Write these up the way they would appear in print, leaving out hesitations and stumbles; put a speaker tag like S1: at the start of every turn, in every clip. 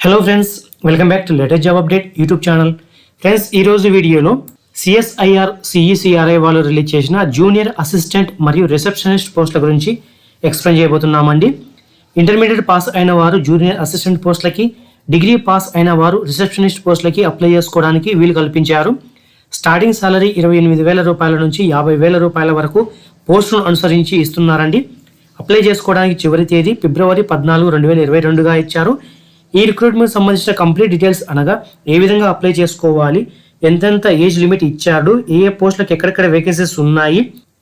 S1: Hello friends, welcome back to latest job update YouTube channel. Friends, ఈరోజు వీడియోలో CSIR CECRI వాళ్ళు release చేసిన junior assistant మరియు receptionist పోస్టుల గురించి ఎక్స్ప్లెయిన్ చేయబోతున్నామండి. ఇంటర్మీడియట్ పాస్ అయిన వారు జూనియర్ అసిస్టెంట్ పోస్టులకి, డిగ్రీ పాస్ అయిన వారు రిసెప్షనిస్ట్ పోస్టులకి అప్లై చేసుకోవడానికి వీలు కల్పించారు. స్టార్టింగ్ సాలరీ 28,000 రూపాయల నుంచి 50,000 రూపాయల వరకు పోస్టును అనుసరించి ఇస్తున్నారండి. అప్లై చేసుకోవడానికి చివరి తేదీ ఫిబ్రవరి 14, 2022గా ఇచ్చారు. ఈ రిక్రూట్మెంట్ సంబంధించిన కంప్లీట్ డీటెయిల్స్ అనగా ఏ విధంగా అప్లై చేసుకోవాలి, ఎంతెంత ఏజ్ లిమిట్ ఇచ్చాడు, ఏ పోస్టులకు ఎక్కడెక్కడ వేకెన్సీస్ ఉన్నాయి,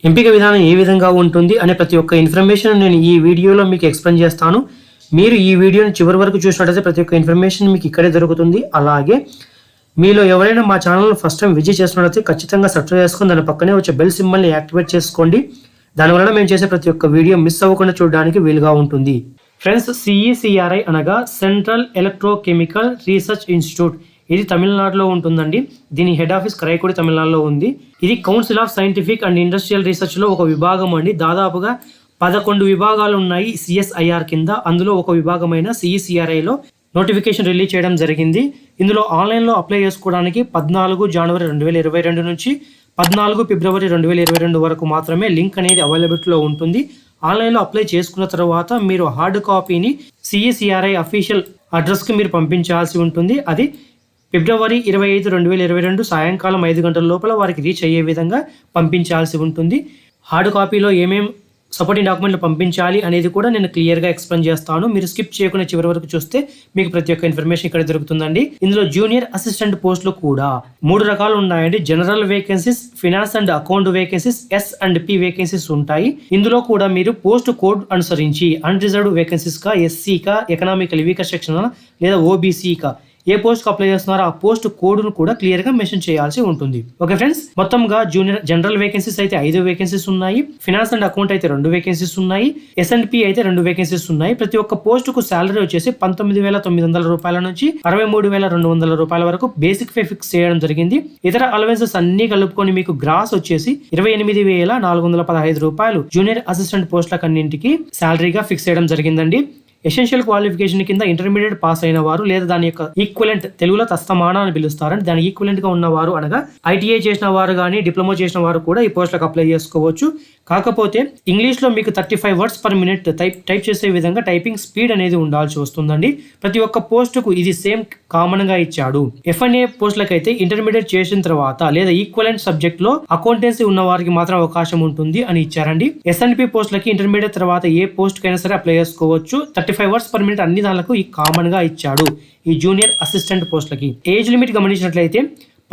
S1: ఎంపిక విధానం ఏ విధంగా ఉంటుంది అనే ప్రతి ఒక్క ఇన్ఫర్మేషన్ నేను ఈ వీడియోలో మీకు ఎక్స్ప్లెయిన్ చేస్తాను. మీరు ఈ వీడియోని చివరి వరకు చూసినట్లయితే ప్రతి ఒక్క ఇన్ఫర్మేషన్ మీకు ఇక్కడే దొరుకుతుంది. అలాగే మీలో ఎవరైనా మా ఛానల్ని ఫస్ట్ టైం విజిట్ చేస్తున్నట్లయితే ఖచ్చితంగా సబ్స్క్రైబ్ చేసుకొని దాని పక్కనే వచ్చే బెల్ సింబల్ని యాక్టివేట్ చేసుకోండి. దానివల్ల మేము చేసే ప్రతి ఒక్క వీడియో మిస్ అవ్వకుండా చూడడానికి వీలుగా ఉంటుంది. ఫ్రెండ్స్, సిఈసిఆర్ఐ అనగా సెంట్రల్ ఎలక్ట్రోకెమికల్ రీసెర్చ్ ఇన్స్టిట్యూట్. ఇది తమిళనాడులో ఉంటుందండి. దీని హెడ్ ఆఫీస్ కరైకుడి, తమిళనాడులో ఉంది. ఇది council of scientific and industrial రీసెర్చ్లో ఒక విభాగం అండి. దాదాపుగా 11 విభాగాలు ఉన్నాయి సిఎస్ఐఆర్ కింద. అందులో ఒక విభాగమైన సిఈసిఆర్ఐలో నోటిఫికేషన్ రిలీజ్ చేయడం జరిగింది. ఇందులో ఆన్లైన్లో అప్లై చేసుకోవడానికి 14 జనవరి 2022 నుంచి 14 ఫిబ్రవరి 2022 వరకు మాత్రమే లింక్ అనేది అవైలబిలిటీలో ఉంటుంది. ఆన్లైన్లో అప్లై చేసుకున్న తర్వాత మీరు హార్డ్ కాపీని సిఈసిఆర్ఐ అఫీషియల్ అడ్రస్కి మీరు పంపించాల్సి ఉంటుంది. అది ఫిబ్రవరి 25, 2022 సాయంకాలం 5 గంటల లోపల వారికి రీచ్ అయ్యే విధంగా పంపించాల్సి ఉంటుంది. హార్డ్ కాపీలో ఏమేం సపోర్టింగ్ డాక్యుమెంట్లు పంపించాలి అనేది కూడా నేను క్లియర్గా ఎక్స్ప్లెయిన్ చేస్తాను. మీరు స్కిప్ చేయకుండా చివరి వరకు చూస్తే మీకు ప్రతి ఒక్క ఇన్ఫర్మేషన్ ఇక్కడ దొరుకుతుందండి. ఇందులో జూనియర్ అసిస్టెంట్ పోస్టులు కూడా 3 రకాలు ఉన్నాయండి. General vacancies, finance and account vacancies, S&P vacancies ఉంటాయి. ఇందులో కూడా మీరు పోస్ట్ కోడ్ అనుసరించి అన్రిజర్వ్డ్ వేకెన్సీస్ కా, SC కా, ఎకనామికల్ వీకర్ సెక్షన్ లేదా OBC కా ఏ పోస్ట్ అప్లై చేస్తున్నారో ఆ పోస్ట్ కోడ్ను కూడా క్లియర్ గా మెన్షన్ చేయాల్సి ఉంటుంది. ఓకే ఫ్రెండ్స్, మొత్తంగా జూనియర్ జనరల్ వేకెన్సీస్ అయితే 5 వేకెన్సీస్ ఉన్నాయి. ఫినాన్స్ అండ్ అకౌంట్ అయితే 2 వేకెన్సీస్ ఉన్నాయి. S&P అయితే 2 వేకెన్సీస్ ఉన్నాయి. ప్రతి ఒక్క పోస్ట్ కు సాలరీ వచ్చేసి 19,900 రూపాయల నుంచి 63,200 రూపాయల వరకు బేసిక్ పే ఫిక్స్ చేయడం జరిగింది. ఇతర అలవెన్సెస్ అన్ని కలుపుకొని మీకు గ్రాస్ వచ్చేసి 28,415 రూపాయలు జూనియర్ అసిస్టెంట్ పోస్టులకు అన్నింటికి సాలరీగా ఫిక్స్ చేయడం జరిగిందండి. ఎసెన్షియల్ క్వాలిఫికేషన్ కింద ఇంటర్మీడియట్ పాస్ అయిన వారు లేదా దాని యొక్క ఈక్వలెంట్, తెలుగులో తస్తమాన అని పిలుస్తారని, దాని ఈక్వలెంట్ గా ఉన్నవారు అనగా ITI చేసిన వారు కానీ డిప్లొమా చేసిన వారు కూడా ఈ పోస్టులకు అప్లై చేసుకోవచ్చు. కాకపోతే ఇంగ్లీష్ లో మీకు 35 వర్డ్స్ పర్ మినిట్ టైప్ చేసే విధంగా టైపింగ్ స్పీడ్ అనేది ఉండాల్సి వస్తుందండి. ప్రతి ఒక్క పోస్టుకు ఇది సేమ్ కామన్ గా ఇచ్చాడు. F&A పోస్టులకు అయితే ఇంటర్మీడియట్ చేసిన తర్వాత లేదా ఈక్వలెంట్ సబ్జెక్ట్ లో అకౌంటెన్సీ ఉన్న వారికి మాత్రం అవకాశం ఉంటుంది అని ఇచ్చారండి. S&P పోస్టులకి ఇంటర్మీడియట్ తర్వాత ఏ పోస్ట్ కైనా సరే అప్లై చేసుకోవచ్చు. 35 వర్డ్స్ పర్ మినిట్ అన్ని దానికి ఈ కామన్ గా ఇచ్చాడు ఈ జూనియర్ అసిస్టెంట్ పోస్టులకి. ఏజ్ లిమిట్ గమనించినట్లయితే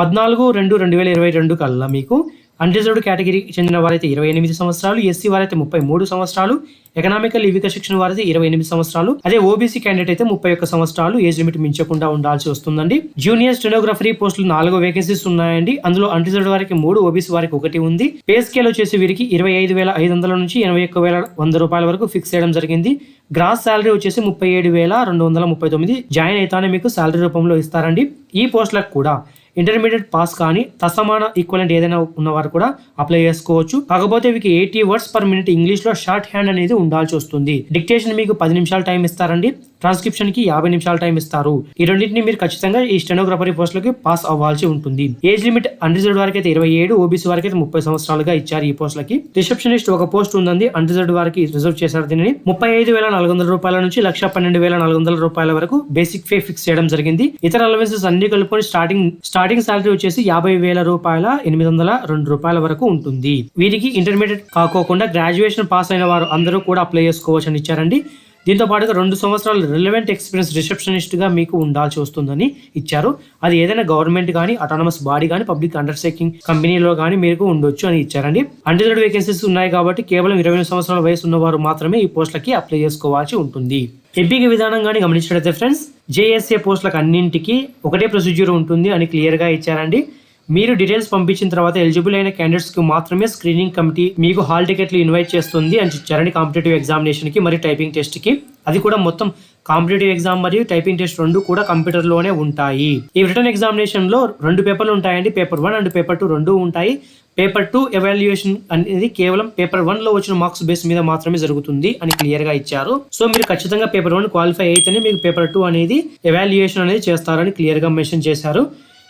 S1: 14/2/2022 కల్లా మీకు అన్రిజర్వ్డ్ కేటగిరీకి చెందిన వారైతే 28 సంవత్సరాలు, SC వారైతే 33 సంవత్సరాలు, ఎకనామికల్ వీకర్ సెక్షన్ వారైతే 28 సంవత్సరాలు, అదే OBC క్యాండిడేట్ అయితే 31 సంవత్సరాలు ఏజ్ లిమిట్ మించకుండా ఉండాల్సి వస్తుందండి. జూనియర్ స్టెనోగ్రఫరీ పోస్టులు 4 వేకెన్సీస్ ఉన్నాయండి. అందులో అన్రిజర్వ్డ్ వారికి 3, OBC వారికి 1 ఉంది. పే స్కేల్ వచ్చేసి వీరికి 25,500 నుంచి 81,100 రూపాయల వరకు ఫిక్స్ చేయడం జరిగింది. గ్రాస్ శాలరీ వచ్చేసి 37,239. జాయిన్ అయితేనే మీకు శాలరీ రూపంలో ఇస్తారండి. ఈ పోస్టులకు కూడా ఇంటర్మీడియట్ పాస్ కానీ తసమాన ఈక్వలెంట్ ఏదైనా ఉన్నవారు కూడా అప్లై చేసుకోవచ్చు. కాకపోతే వీరికి 80 వర్డ్స్ పర్ మినిట్ ఇంగ్లీష్ లో షార్ట్ హ్యాండ్ అనేది ఉండాల్సి వస్తుంది. డిక్టేషన్ మీకు 10 నిమిషాలు టైం ఇస్తారండి. ట్రాన్స్క్రిప్షన్ కి 50 నిమిషాలు టైం ఇస్తారు. ఈ రెండింటిని మీరు ఖచ్చితంగా ఈ స్టెనోగ్రఫరీ పోస్టులకి పాస్ అవ్వాల్సి ఉంటుంది. ఏజ్ లిమిట్ అన్రిజర్వ్డ్ వారికి అయితే 27, OBC వారికి అయితే 30 సంవత్సరాలుగా ఇచ్చారు ఈ పోస్టులకి. రిసెప్షనిస్ట్ ఒక పోస్ట్ ఉందండి, అన్రిజర్వ్డ్ వారికి రిజర్వ్ చేశారు. దీనిని 35,400 రూపాయల నుంచి 1,12,400 రూపాయల వరకు బేసిక్ పే ఫిక్స్ చేయడం జరిగింది. ఇతర అలవెన్సెస్ అన్ని కలుపుకొని స్టార్టింగ్ సాలరీ వచ్చేసి 50,000 రూపాయల 802 రూపాయల వరకు ఉంటుంది. వీరికి ఇంటర్మీడియట్ కాకోకుండా గ్రాడ్యుయేషన్ పాస్ అయిన వారు అందరూ కూడా అప్లై చేసుకోవచ్చు అని ఇచ్చారండి. దీంతో పాటుగా 2 సంవత్సరాలు రిలవెంట్ ఎక్స్పీరియన్స్ రిసెప్షనిస్ట్ గా మీకు ఉండాల్సి వస్తుందని ఇచ్చారు. అది ఏదైనా గవర్నమెంట్ కానీ, అటానమస్ బాడీ కానీ, పబ్లిక్ అండర్టేకింగ్ కంపెనీలో కానీ మీకు ఉండొచ్చు అని ఇచ్చారండి. అన్రిజర్వ్డ్ వేకెన్సీస్ ఉన్నాయి కాబట్టి కేవలం 28 సంవత్సరాల వయసు ఉన్నవారు మాత్రమే ఈ పోస్టులకి అప్లై చేసుకోవాల్సి ఉంటుంది. ఎంపిక విధానం కానీ గమనించినట్లయితే ఫ్రెండ్స్, JSA పోస్టులకు అన్నింటికి ఒకటే ప్రొసీజర్ ఉంటుంది అని క్లియర్ గా ఇచ్చారండి. మీరు డీటెయిల్స్ పంపించిన తర్వాత ఎలిజిబుల్ అయిన క్యాండిడేట్స్ కి మాత్రమే స్క్రీనింగ్ కమిటీ మీకు హాల్ టికెట్లు ఇన్వైట్ చేస్తుంది అని చెప్పారండి. కాంపిటేటివ్ ఎగ్జామినేషన్ కి మరియు టైపింగ్ టెస్ట్ కి. అది కూడా మొత్తం కాంపిటేటివ్ ఎగ్జామ్ మరియు టైపింగ్ టెస్ట్ రెండు కూడా కంప్యూటర్ లోనే ఉంటాయి. ఈ రిటర్న్ ఎగ్జామినేషన్ లో 2 పేపర్లు ఉంటాయండి. పేపర్ 1 అండ్ పేపర్ 2 రెండు ఉంటాయి. పేపర్ 2 ఎవాల్యుయేషన్ అనేది కేవలం పేపర్ 1 లో వచ్చిన మార్క్స్ బేస్ మీద మాత్రమే జరుగుతుంది అని క్లియర్ గా ఇచ్చారు. సో మీరు ఖచ్చితంగా పేపర్ 1 క్వాలిఫై అయితేనే మీకు పేపర్ 2 అనేది ఎవాల్యుయేషన్ అనేది చేస్తారని క్లియర్ గా మెన్షన్ చేశారు.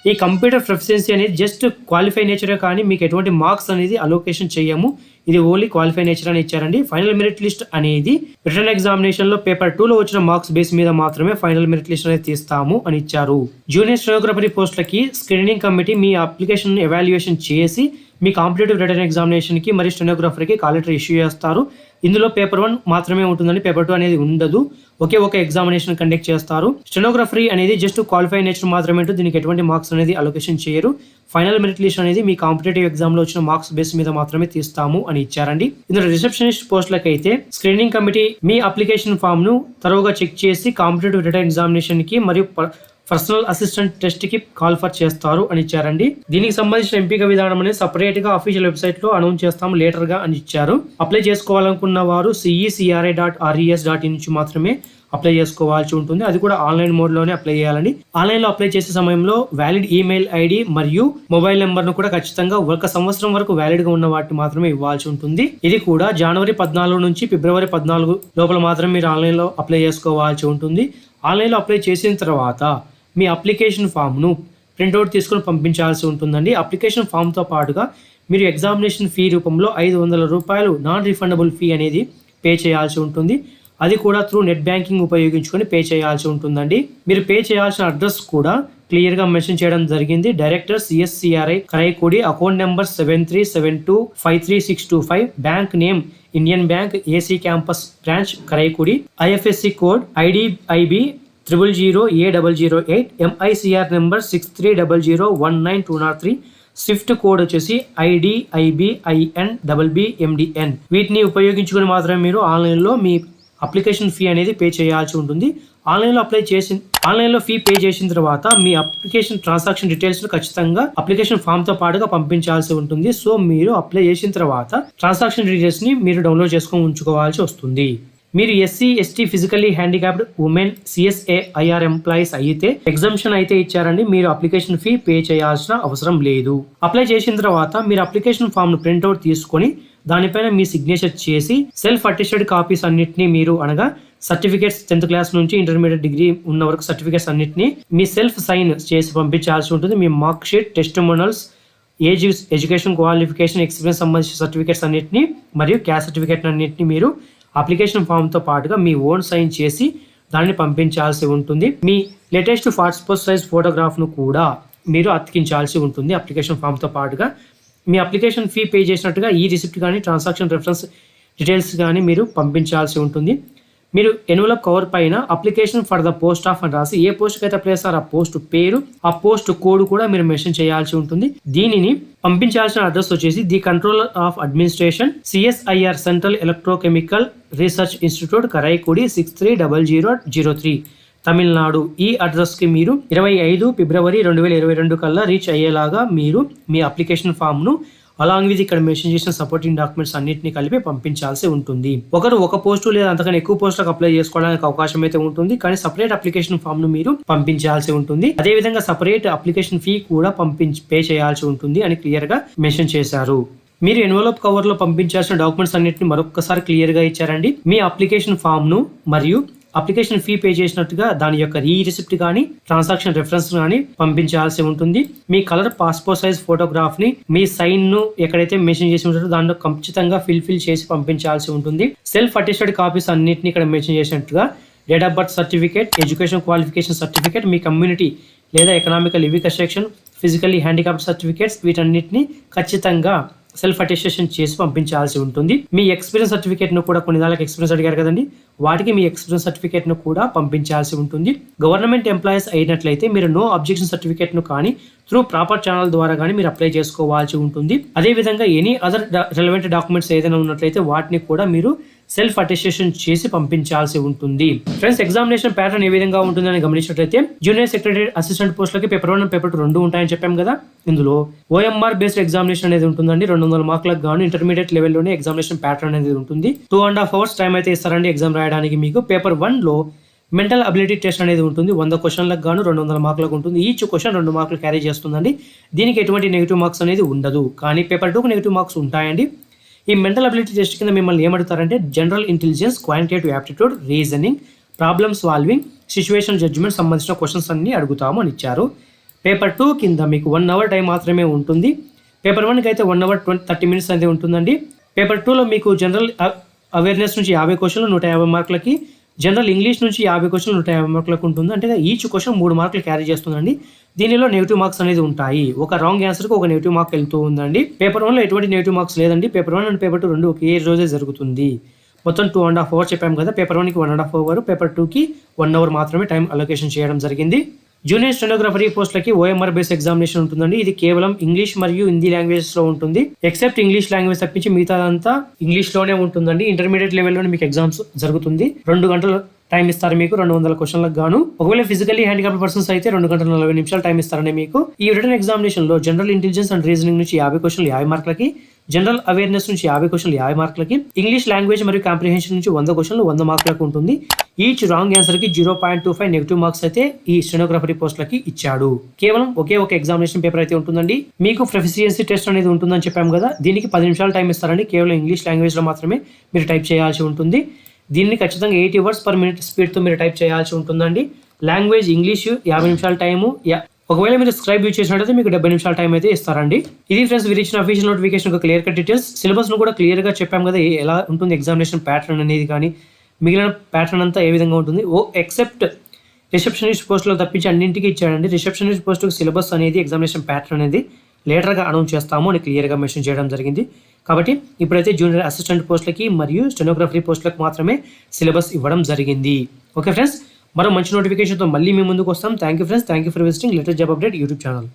S1: ఈ కంప్యూటర్ ప్రొఫిషియన్సీ అనేది జస్ట్ క్వాలిఫై నేచరే కానీ మీకు ఎటువంటి మార్క్స్ అనేది అలోకేషన్ చేయము. ఇది ఓన్లీ క్వాలిఫై నేచర్ అని ఇచ్చారండి. ఫైనల్ మెరిట్ లిస్ట్ అనేది రిటర్న్ ఎగ్జామినేషన్ లో పేపర్ 2 లో వచ్చిన మార్క్స్ బేస్ మీద మాత్రమే ఫైనల్ మెరిట్ లిస్ట్ అనేది తీస్తాము అని ఇచ్చారు. జూనియర్ స్టెనోగ్రఫీ పోస్టులకి స్క్రీనింగ్ కమిటీ మీ అప్లికేషన్ ఎవాల్యుయేషన్ చేసి మీ కాంపిటేటివ్ రిటర్న్ ఎగ్జామినేషన్ కి మరియు స్టెనోగ్రఫర్కి కాల్ లెటర్ ఇష్యూ చేస్తారు. ఇందులో పేపర్ 1 మాత్రమే ఉంటుందని, పేపర్ 2 అనేది ఉండదు. ఒకే ఒక ఎగ్జామినేషన్ కండక్ట్ చేస్తారు. స్టెనోగ్రఫీ అనేది జస్ట్ క్వాలిఫై నేచర్ మాత్రమే ఉంటుంది. దీనికి ఎటువంటి మార్క్స్ అనేది అలొకేషన్ చేయరు. ఫైనల్ మెరిట్ లిస్ట్ అనేది మీ కాంపిటేటివ్ ఎగ్జామ్ లో వచ్చిన మార్క్స్ బేస్ మీద మాత్రమే తీస్తాము అని ఇచ్చారండి. ఇందులో రిసెప్షనిస్ట్ పోస్టులకు అయితే స్క్రీనింగ్ కమిటీ మీ అప్లికేషన్ ఫామ్ ను తరువుగా చెక్ చేసి కాంపిటేటివ్ రిటర్న్ ఎగ్జామినేషన్ కి మరియు పర్సనల్ అసిస్టెంట్ టెస్ట్ కి కాల్ ఫర్ చేస్తారు అని ఇచ్చారండి. దీనికి సంబంధించిన ఎంపిక విధానం అనేది సపరేట్ గా అఫీషియల్ వెబ్సైట్ లో అనౌన్స్ చేస్తాము లేటర్ గా అని ఇచ్చారు. అప్లై చేసుకోవాలనుకున్న వారు cecra.res.in నుంచి మాత్రమే అప్లై చేసుకోవాల్సి ఉంటుంది. అది కూడా ఆన్లైన్ మోడ్ లోనే అప్లై చేయాలండి. ఆన్లైన్ లో అప్లై చేసే సమయంలో వ్యాలిడ్ ఈమెయిల్ ఐడి మరియు మొబైల్ నెంబర్ ను కూడా ఖచ్చితంగా 1 సంవత్సరం వరకు వ్యాలిడ్ గా ఉన్న వాటిని మాత్రమే ఇవ్వాల్సి ఉంటుంది. ఇది కూడా జనవరి 14 నుంచి ఫిబ్రవరి 14 లోపల మాత్రమే మీరు ఆన్లైన్ లో అప్లై చేసుకోవాల్సి ఉంటుంది. ఆన్లైన్ లో అప్లై చేసిన తర్వాత మీ అప్లికేషన్ ఫామ్ ను ప్రింట్అవుట్ తీసుకుని పంపించాల్సి ఉంటుందండి. అప్లికేషన్ ఫామ్ తో పాటుగా మీరు ఎగ్జామినేషన్ ఫీ రూపంలో 500 రూపాయలు నాన్ రిఫండబుల్ ఫీ అనేది పే చేయాల్సి ఉంటుంది. అది కూడా త్రూ నెట్ బ్యాంకింగ్ ఉపయోగించుకొని పే చేయాల్సి ఉంటుందండి. మీరు పే చేయాల్సిన అడ్రస్ కూడా క్లియర్ గా మెన్షన్ చేయడం జరిగింది. Director CSCRI Karaikudi, account number 7372533625, bank name Indian bank, AC campus branch Karaikudi, IFSC code IDIB 000A008, MICR number 63001923, Swift code వచ్చేసి IDIBINBBMDN. వీటిని ఉపయోగించుకొని మాత్రమే మీరు ఆన్లైన్ లో మీ అప్లికేషన్ ఫీ అనేది పే చేయాల్సి ఉంటుంది. ఆన్లైన్లో ఫీ పే చేసిన తర్వాత మీ అప్లికేషన్ ట్రాన్సాక్షన్ డీటెయిల్స్ ఖచ్చితంగా అప్లికేషన్ ఫామ్ తో పాటుగా పంపించాల్సి ఉంటుంది. సో మీరు అప్లై చేసిన తర్వాత ట్రాన్సాక్షన్ డీటెయిల్స్ ని మీరు డౌన్లోడ్ చేసుకొని ఉంచుకోవాల్సి వస్తుంది. మీరు SC ST physically handicapped women CSAIR employees అయితే ఎగ్జంప్షన్ అయితే ఇచ్చారండి. మీరు అప్లికేషన్ ఫీ పే చేయాల్సిన అవసరం లేదు. అప్లై చేసిన తర్వాత మీరు అప్లికేషన్ ఫామ్ ను ప్రింట్అవుట్ తీసుకొని దానిపైన మీ సిగ్నేచర్ చేసి సెల్ఫ్ అటెస్టెడ్ కాపీస్ అన్నిటిని మీరు అనగా సర్టిఫికేట్స్ 10th క్లాస్ నుంచి ఇంటర్మీడియట్ డిగ్రీ ఉన్న వరకు సర్టిఫికేట్స్ అన్నిటిని మీ సెల్ఫ్ సైన్ చేసి పంపించాల్సి ఉంటుంది. మీ mark sheet, testimonials, age, education qualification, experience సంబంధించిన సర్టిఫికేట్స్ అన్నిటిని మరియు క్యాస్ట్ సర్టిఫికేట్ అన్నిటిని మీరు అప్లికేషన్ ఫామ్ తో పాటుగా మీ ఓన్ సైన్ చేసి దాన్ని పంపించాల్సి ఉంటుంది. మీ లేటెస్ట్ పాస్పోర్ట్ సైజ్ ఫోటోగ్రాఫ్ ను కూడా మీరు అతికించాల్సి ఉంటుంది అప్లికేషన్ ఫామ్ తో పాటుగా. మీ అప్లికేషన్ ఫీ పే చేసినట్టుగా ఈ రిసిప్ట్ కానీ ట్రాన్సాక్షన్ రెఫరెన్స్ డీటెయిల్స్ కానీ మీరు పంపించాల్సి ఉంటుంది. మీరు ఎన్వలప్ కవర్ పైన application for the post of అని రాసి ఏ పోస్ట్కి అయితే అప్లై చేస్తారో ఆ పోస్ట్ పేరు, ఆ పోస్ట్ కోడ్ కూడా మీరు మెన్షన్ చేయాల్సి ఉంటుంది. దీనిని పంపించాల్సిన అడ్రస్ వచ్చేసి the controller of administration, CSIR central electrochemical research institute, Karaikudi 630003, Tamil Nadu. ఈ అడ్రస్ కి మీరు 25 ఫిబ్రవరి 2022 కల్లా రీచ్ అయ్యేలాగా మీరు మీ అప్లికేషన్ ఫామ్ ను అలాంగ్ విత్ ఇక్కడ మెన్షన్ చేసిన సపోర్టింగ్ డాక్యుమెంట్స్ అన్నింటినీ కలిపి పంపించాల్సి ఉంటుంది. ఒకరు ఒక పోస్టు లేదా అంతకన్నా ఎక్కువ పోస్టులకు అప్లై చేసుకోవడానికి అవకాశం అయితే ఉంటుంది, కానీ సపరేట్ అప్లికేషన్ ఫామ్ ను మీరు పంపించాల్సి ఉంటుంది. అదే విధంగా సపరేట్ అప్లికేషన్ ఫీ కూడా పే చేయాల్సి ఉంటుంది అని క్లియర్ గా మెన్షన్ చేశారు. మీరు ఎన్వలప్ కవర్ లో పంపించాల్సిన డాక్యుమెంట్స్ అన్నింటినీ మరొకసారి క్లియర్ గా ఇచ్చారండి. మీ అప్లికేషన్ ఫామ్ ను మరియు అప్లికేషన్ ఫీ పే చేసినట్టుగా దాని యొక్క రిసిప్ట్ కానీ ట్రాన్సాక్షన్ రెఫరెన్స్ కానీ పంపించాల్సి ఉంటుంది. మీ కలర్ పాస్పోర్ట్ సైజ్ ఫోటోగ్రాఫ్ ని మీ సైన్ ను ఎక్కడైతే మెన్షన్ చేసి ఉంటారో దాంట్లో ఖచ్చితంగా ఫిల్ చేసి పంపించాల్సి ఉంటుంది. సెల్ఫ్ అటెస్టెడ్ కాపీస్ అన్నింటినీ ఇక్కడ మెన్షన్ చేసినట్టుగా date of birth certificate, education qualification certificate, మీ కమ్యూనిటీ లేదా economical living section, physically handicapped certificates, వీటన్నిటిని ఖచ్చితంగా సెల్ఫ్ అటెస్టేషన్ చేసి పంపించాల్సి ఉంటుంది. మీ ఎక్స్పీరియన్స్ సర్టిఫికేట్ ను కూడా కొన్ని దానికి ఎక్స్పీరియన్స్ అడిగారు కదండి, వాటికి మీ ఎక్స్పీరియన్స్ సర్టిఫికేట్ ను కూడా పంపించాల్సి ఉంటుంది. గవర్నమెంట్ ఎంప్లాయీస్ అయినట్లయితే మీరు నో అబ్జెక్షన్ సర్టిఫికేట్ ను కానీ త్రూ ప్రాపర్ ఛానల్ ద్వారా కానీ మీరు అప్లై చేసుకోవాల్సి ఉంటుంది. అదే విధంగా ఎనీ అదర్ రిలవెంట్ డాక్యుమెంట్స్ ఏదైనా ఉన్నట్లయితే వాటిని కూడా మీరు సెల్ఫ్ అటెస్టేషన్ చేసి పంపించాల్సి ఉంటుంది. ఫ్రెండ్స్, ఎగ్జామినేషన్ ప్యాటర్న్ ఏ విధంగా ఉంటుందని గమనించినట్లయితే జూనియర్ సెక్రటరీ అసిస్టెంట్ పోస్టులకి పేపర్ 1 పేపర్ 2 రెండు ఉంటాయని చెప్పాం కదా. ఇందులో OMR బేస్డ్ ఎగ్జామినేషన్ అనేది ఉంటుందండి. 200 మార్కులకు గాను ఇంటర్మీడియట్ లెవెల్లోనే ఎగ్జామినేషన్ ప్యాటర్న్ అనేది ఉంటుంది. 2.5 hours టైం అయితే ఇస్తారండి ఎగ్జామ్ రాయడానికి. మీకు పేపర్ 1లో మెంటల్ అబిలిటీ టెస్ట్ అనేది ఉంటుంది. 100 క్వశ్చన్లకు గాను 200 మార్కులకు ఉంటుంది. ఈచ్ క్వశ్చన్ 2 మార్కులు క్యారీ చేస్తుందండి. దీనికి ఎటువంటి నెగిటివ్ మార్క్స్ అనేది ఉండదు. కానీ పేపర్ 2కు నెగిటివ్ మార్క్స్ ఉంటాయండి. ఈ మెంటల్ అబిలిటీ టెస్ట్ కింద మిమ్మల్ని ఏమడుగుతారంటే general intelligence, quantitative aptitude, reasoning, problem solving, situation judgement సంబంధించిన క్వశ్చన్స్ అన్ని అడుగుతాము అని ఇచ్చారు. పేపర్ 2 కింద మీకు 1 hour టైం మాత్రమే ఉంటుంది. పేపర్ 1కి అయితే 1 hour 30 minutes అనేది ఉంటుందండి. పేపర్ 2లో మీకు జనరల్ అవేర్నెస్ నుంచి 50 క్వశ్చన్లు 150 మార్కులకి, జనరల్ ఇంగ్లీష్ నుంచి 50 క్వశ్చన్లు 150 మార్కులకు ఉంటుంది. అంటే ఈచ్ క్వశ్చన్ 3 మార్కులు క్యారీ చేస్తుందండి. దీనిలో నెగిటివ్ మార్క్స్ అనేది ఉంటాయి. ఒక రాంగ్ ఆన్సర్కి ఒక నెగిటివ్ మార్క్ వెళ్తూ ఉందండి. పేపర్ 1లో ఎటువంటి నెగిటివ్ మార్క్స్ లేదండి. పేపర్ 1 అండ్ పేపర్ 2 రెండు ఒకే రోజే జరుగుతుంది. మొత్తం 2.5 hours చెప్పాము కదా. పేపర్ 1కి 1.5 hour, పేపర్ 2కి 1 hour మాత్రమే టైం అలొకేషన్ చేయడం జరిగింది. జూనియర్ స్టెనోగ్రఫరీ పోస్టులకి OMR బేస్ ఎగ్జామినేషన్ ఉంటుందండి. ఇది కేవలం ఇంగ్లీష్ మరియు హిందీ లాంగ్వేజెస్ లో ఉంటుంది. ఎక్సెప్ట్ ఇంగ్లీష్ లాంగ్వేజ్ తప్పించి మిగతాదంతా ఇంగ్లీష్ లోనే ఉంటుందండి. ఇంటర్మీడియట్ లెవెల్లోనే మీకు ఎగ్జామ్స్ జరుగుతుంది. 2 గంటలు టైం ఇస్తారు మీకు 200 క్వశ్చన్లకు గాను. ఒకవేళ ఫిజికల్లీ హ్యాండిక్యాప్డ్ పర్సన్స్ అయితే 2 గంటల 40 నిమిషాలు టైం ఇస్తారండి మీకు. ఈ రిటర్న్ ఎగ్జామినేషన్ లో జనరల్ ఇంటెలిజెన్స్ అండ్ రీజనింగ్ నుంచి 50 క్వశ్చన్లు 50 మార్కులకి, జనరల్ అవేర్నెస్ నుంచి 50 క్వశ్చన్లు 50 మార్కులకి, ఇంగ్లీష్ లాంగ్వేజ్ మరియు కాంప్రిహెన్షన్ నుంచి 100 క్వశ్చన్లు 100 మార్కులకు ఉంటుంది. ఈచ్ రాంగ్ ఆన్సర్ కి 0.25 నెగిటివ్ మార్క్స్ అయితే ఈ స్టెనోగ్రఫరీ పోస్టులకి ఇచ్చాడు. కేవలం ఒకే ఒక ఎగ్జామినేషన్ పేపర్ అయితే ఉంటుందండి. మీకు ప్రొఫిషియన్సీ టెస్ట్ అనేది ఉంటుందని చెప్పాము కదా. దీనికి 10 నిమిషాలు టైం ఇస్తారండి. కేవలం ఇంగ్లీష్ లాంగ్వేజ్ లో మాత్రమే మీరు టైప్ చేయాల్సి ఉంటుంది. దీన్ని ఖచ్చితంగా 80 words per minute స్పీడ్తో మీరు టైప్ చేయాల్సి ఉంటుందండి. లాంగ్వేజ్ ఇంగ్లీష్ 50 నిమిషాల టైము. ఒకవేళ మీరు స్క్రైబ్ యూజ్ చేసినట్లయితే మీకు 70 నిమిషాల టైం అయితే ఇస్తారండి. ఇది ఫ్రెండ్స్ మీరు ఇచ్చిన అఫీషియల్ నోటిఫికేషన్ ఒక క్లియర్ కట్ డీటెయిల్స్. సిలబస్ను కూడా క్లియర్గా చెప్పాం కదా ఎలా ఉంటుంది ఎగ్జామినేషన్ ప్యాటర్న్ అనేది, కానీ మిగిలిన ప్యాటర్న్ అంతా ఏ విధంగా ఉంటుంది. ఎక్సెప్ట్ రిసెప్షనిస్ట్ పోస్టులో తప్పించి అన్నింటికి ఇచ్చాడండి. రిసెప్షనిస్ట్ పోస్టుకు సిలబస్ అనేది ఎగ్జామినేషన్ ప్యాటర్న్ అనేది లేటర్గా అనౌన్స్ చేస్తాము అని క్లియర్గా మెన్షన్ చేయడం జరిగింది. కాబట్టి ఇప్పుడైతే జూనియర్ అసిస్టెంట్ పోస్టులకి మరియు స్టెనోగ్రఫీ పోస్టులకు మాత్రమే సిలబస్ ఇవ్వడం జరిగింది. ఓకే ఫ్రెండ్స్, మరో మంచి నోటిఫికేషన్తో మళ్ళీ మీ ముందుకు వస్తాం. Thank you friends, thank you for visiting latest job update YouTube channel.